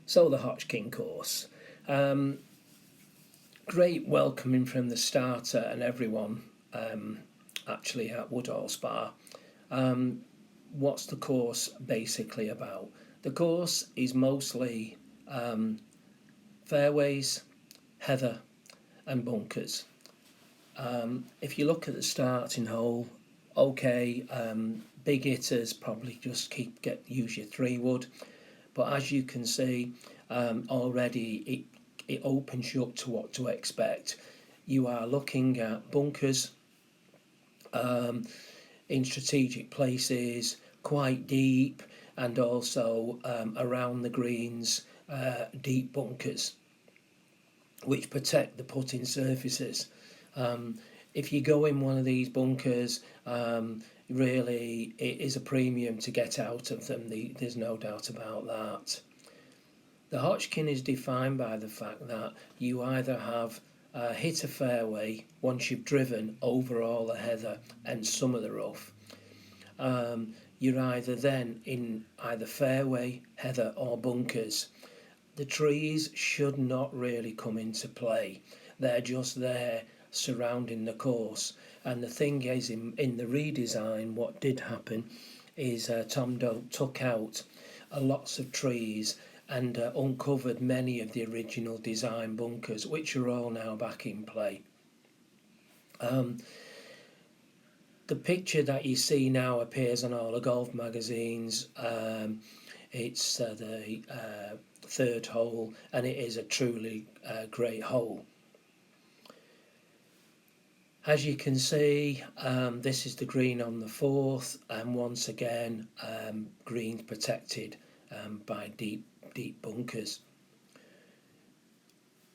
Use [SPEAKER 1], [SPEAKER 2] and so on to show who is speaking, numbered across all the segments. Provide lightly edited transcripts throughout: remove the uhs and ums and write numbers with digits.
[SPEAKER 1] So the Hotchkin course, great welcoming from the starter and everyone actually at Woodhall Spa. What's the course basically about? The course is mostly fairways, heather and bunkers. If you look at the starting hole, okay, big hitters probably just use your 3 wood, but as you can see already it opens you up to what to expect. You are looking at bunkers in strategic places, quite deep, and also around the greens, deep bunkers which protect the putting surfaces. If you go in one of these bunkers, really it is a premium to get out of them. There's no doubt about that. The Hotchkin is defined by the fact that you either have hit a fairway once you've driven over all the heather and some of the rough. You're either then in either fairway, heather or bunkers. The trees should not really come into play. They're just there surrounding the course. And the thing is, in the redesign, what did happen is Tom Doak took out lots of trees and uncovered many of the original design bunkers, which are all now back in play. The picture that you see now appears on all the golf magazines. It's the third hole, and it is a truly great hole. As you can see, this is the green on the fourth, and once again, greens protected by deep bunkers.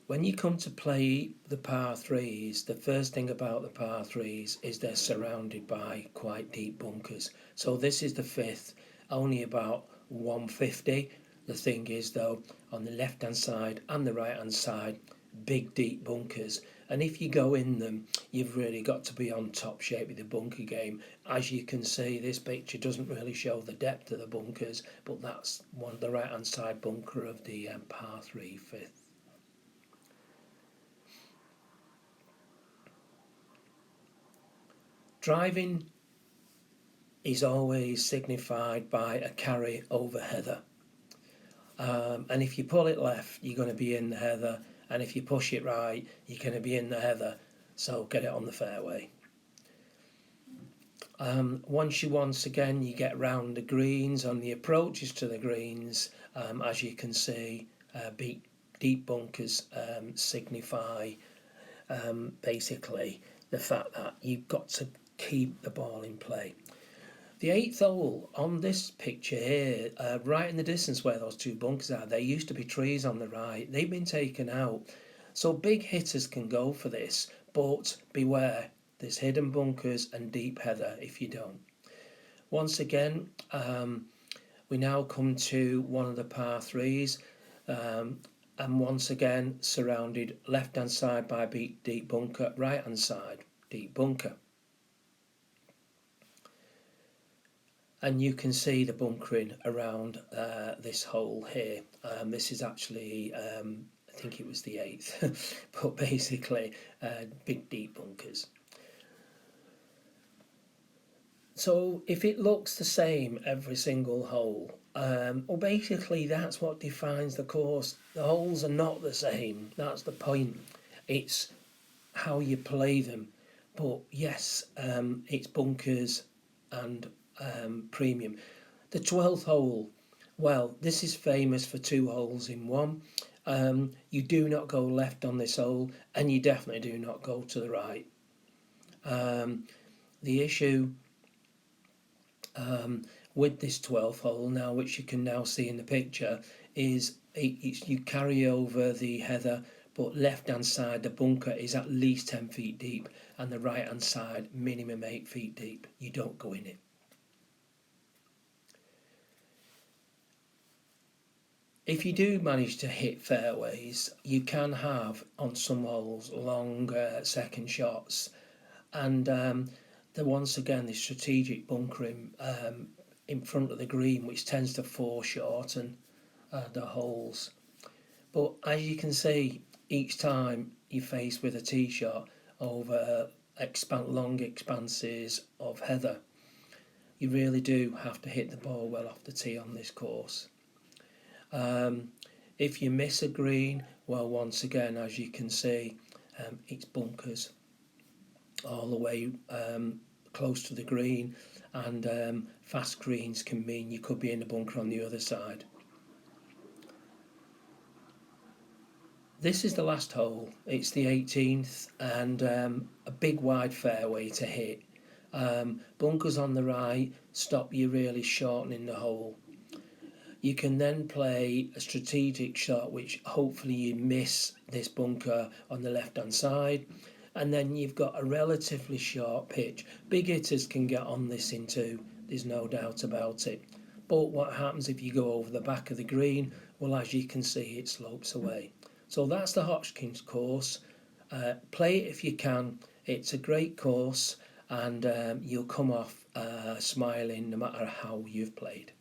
[SPEAKER 1] When you come to play the par threes, the first thing about the par threes is they're surrounded by quite deep bunkers. So this is the fifth, only about 150. The thing is though, on the left hand side and the right hand side, big deep bunkers, and if you go in them, you've really got to be on top shape with the bunker game. As you can see, this picture doesn't really show the depth of the bunkers, but that's the right hand side bunker of the par 3 fifth. Driving is always signified by a carry over heather. And if you pull it left, you're going to be in the heather, and if you push it right, you're going to be in the heather, so get it on the fairway. Once again you get round the greens, on the approaches to the greens, as you can see, deep bunkers signify basically the fact that you've got to keep the ball in play. The eighth hole on this picture here, right in the distance where those 2 bunkers are, there used to be trees on the right. They've been taken out. So big hitters can go for this, but beware, there's hidden bunkers and deep heather if you don't. Once again, we now come to one of the par threes, and once again surrounded left hand side by deep bunker, right hand side deep bunker. And you can see the bunkering around this hole here. This is actually, I think it was the 8th, but basically big deep bunkers. So if it looks the same every single hole, well, basically that's what defines the course. The holes are not the same. That's the point. It's how you play them. But yes, it's bunkers and premium. The 12th hole, well, this is famous for 2 holes in one. You do not go left on this hole, and you definitely do not go to the right. The issue with this 12th hole now, which you can now see in the picture, is you carry over the heather, but left hand side the bunker is at least 10 feet deep, and the right hand side minimum 8 feet deep. You don't go in it. If you do manage to hit fairways, you can have on some holes long second shots, and once again the strategic bunkering in front of the green, which tends to foreshorten the holes. But as you can see, each time you're faced with a tee shot over long expanses of heather, you really do have to hit the ball well off the tee on this course. If you miss a green, well, once again, as you can see, it's bunkers all the way close to the green, and fast greens can mean you could be in a bunker on the other side. This is the last hole. It's the 18th, and a big wide fairway to hit. Bunkers on the right stop you really shortening the hole. You can then play a strategic shot, which hopefully you miss this bunker on the left hand side, and then you've got a relatively short pitch. Big hitters can get on this in two, there's no doubt about it. But what happens if you go over the back of the green? Well, as you can see, it slopes away. So that's the Hotchkin course. Play it if you can. It's a great course, and you'll come off smiling no matter how you've played.